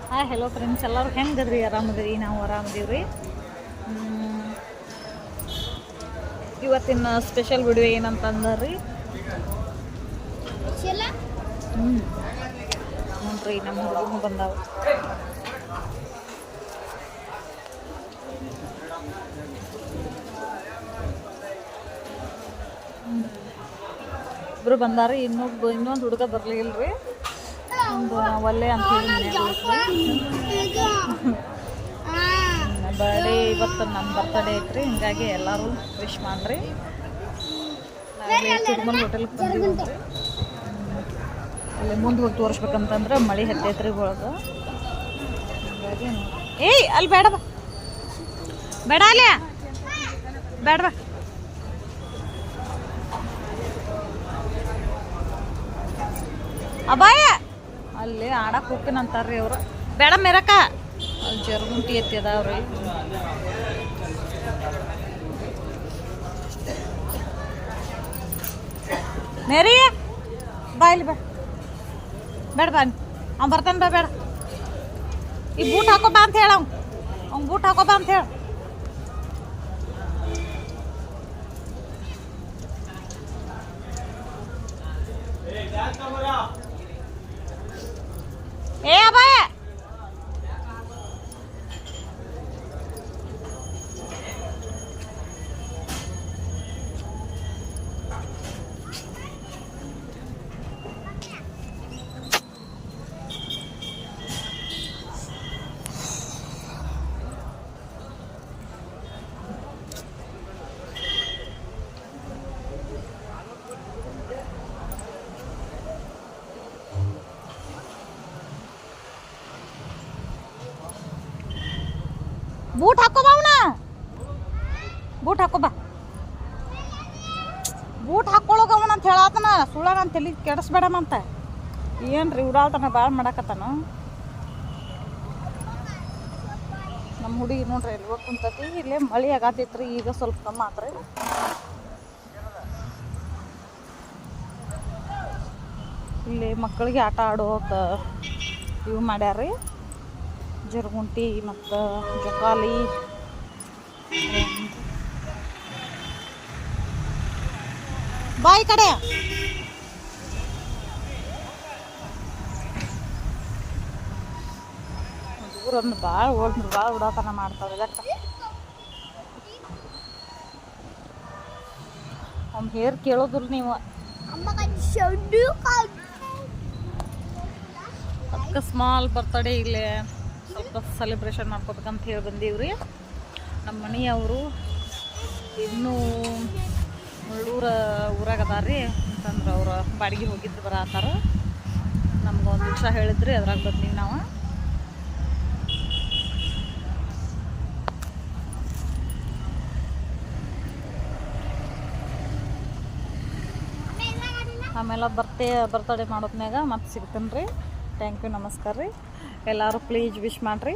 Hi hello friends, ಎಲ್ಲರೂ ಹೆಂಗದ್ರಿ? ಆರಾಮದಿರಿ? ನಾವು ಆರಾಮದೀವ್ರಿ. ಇವತ್ತಿನ ಸ್ಪೆಷಲ್ ವಿಡಿಯೋ ಏನಂತಂದ್ರಿ ನೋಡ್ರಿ, ನಮ್ಮ ಹುಡುಗನು ಬಂದಾವ. ಇಬ್ರು ಬಂದಾರಿ. ಇನ್ನೊಂದು ಹುಡುಗ ಬರ್ಲಿಲ್ರಿ. ಒಂದು ಒಲ್ಲೆ ಅಂತ ಹೇಳಿ ಬರ್ಡೇ ಇವತ್ತು ನಮ್ಮ ಬರ್ತಡೇ ಐತ್ರಿ. ಹಿಂಗಾಗಿ ಎಲ್ಲರೂ ವಿಶ್ ಮಾಡ್ರಿ. ನಾವೇ ತಿರುಮಲ ಹೋಟೆಲ್ಗೆ ಬಂದಿವ್ರಿ. ಅಲ್ಲಿ ಮುಂದೆ ಹೋಗಿ ತೋರಿಸ್ಬೇಕಂತಂದ್ರೆ ಮಳೆ ಹತ್ತೈತ್ರಿ ಒಳಗೆ. ಹಿಂಗಾಗಿ ಏಯ್ ಅಲ್ಲಿ ಬೇಡ ಬಾ, ಬೇಡ ಅಲ್ಲೇ ಬೇಡ ಬಾ. ಅಬಾಯ ಅಲ್ಲಿ ಆಡಕ್ಕೆ ಹೋಗ್ತೀನಂತಾರ್ರಿ ಅವ್ರು. ಬೇಡ ಮೇರಕ್ಕ, ಅಲ್ಲಿ ಜರ್ಗುಂಟಿ ಎತ್ತಿ ಅದಾವ್ರಿ. ಮೇರಿ ಬಾ, ಇಲ್ಲಿ ಬೇಡ ಬೇಡ ಬಾ, ಅವ್ನು ಬರ್ತಾನೆ. ಬಾ ಬೇಡ, ಈ ಬೂಟ್ ಹಾಕೋ ಬಾ ಅಂತ ಹೇಳ. ಅವ್ನು ಬೂಟ್ ಹಾಕೋ ಬಾ ಅಂತ ಹೇಳ. ಏ ಅಬಾಯ, ಬೂಟ್ ಹಾಕೋ ಬಾ. ಅವನ ಬೂಟ್ ಹಾಕೋ ಬಾ. ಬೂಟ್ ಹಾಕೊಳ್ಳೋಗ ಅವನ ಅಂತ ಹೇಳತ್ತಾನ. ಸುಳ್ಳ ನಾನು ತಲೆ ಕೆಡಿಸ್ಬೇಡಮಂತ. ಏನ್ರಿ ಉಡಾಳ್ತಾನ, ಭಾಳ ಮಾಡಾಕತ್ತಾನ ನಮ್ಮ ಹುಡುಗಿ. ನೋಡ್ರಿ ಎಲ್ಲಿ ಹೋಗಿ ಕುಂತತಿ. ಇಲ್ಲೇ ಮಳೆ ಆಗತ್ತೈತ್ರಿ. ಈಗ ಸ್ವಲ್ಪ ಕಮ್ಮಿ ಆತ್ರಿ. ಇಲ್ಲಿ ಮಕ್ಕಳಿಗೆ ಆಟ ಆಡೋಕ ಇವು ಮಾಡ್ಯಾರ್ರಿ. ಜರ್ಗುಂಟಿ ಮತ್ತು ಜೋಕಾಲಿ. ಬಾಯಿ ಕಡೆ ಊರನ್ನು ಭಾಳ ಉಡಾತನ ಮಾಡ್ತಾರೆ. ಇದಕ್ಕೆ ಅವ್ನ ಹೇರ್ ಕೇಳೋದಿಲ್ಲ ನೀವು. ಅದಕ್ಕೆ ಸ್ಮಾಲ್ ಬರ್ತಡೇ ಇಲ್ಲೇ ಸ್ವಲ್ಪ ಸೆಲೆಬ್ರೇಷನ್ ಮಾಡ್ಕೋಬೇಕಂತ ಹೇಳಿ ಬಂದೀವ್ರಿ. ನಮ್ಮ ಮನೆಯವರು ಇನ್ನೂ ಊರಾಗ ಅದಾರ್ರಿ. ಅಂತಂದ್ರೆ ಅವ್ರು ಬಾಡಿಗೆ ಹೋಗಿದ್ದು ಬರತ್ತಾರ. ನಮ್ಗೆ ಒಂದು ವಿಷಯ ಹೇಳಿದ್ರಿ, ಅದ್ರಾಗ ಬಂದೀವಿ ನಾವು. ಆಮೇಲೆ ಬರ್ತಡೇ ಮಾಡೋದ್ನಾಗ ಮತ್ತೆ ಸಿಗ್ತೀನಿ ರೀ. ಥ್ಯಾಂಕ್ ಯು, ನಮಸ್ಕಾರ ರೀ. ಎಲ್ಲರೂ ಪ್ಲೀಸ್ ವಿಶ್ ಮಾಡಿರಿ.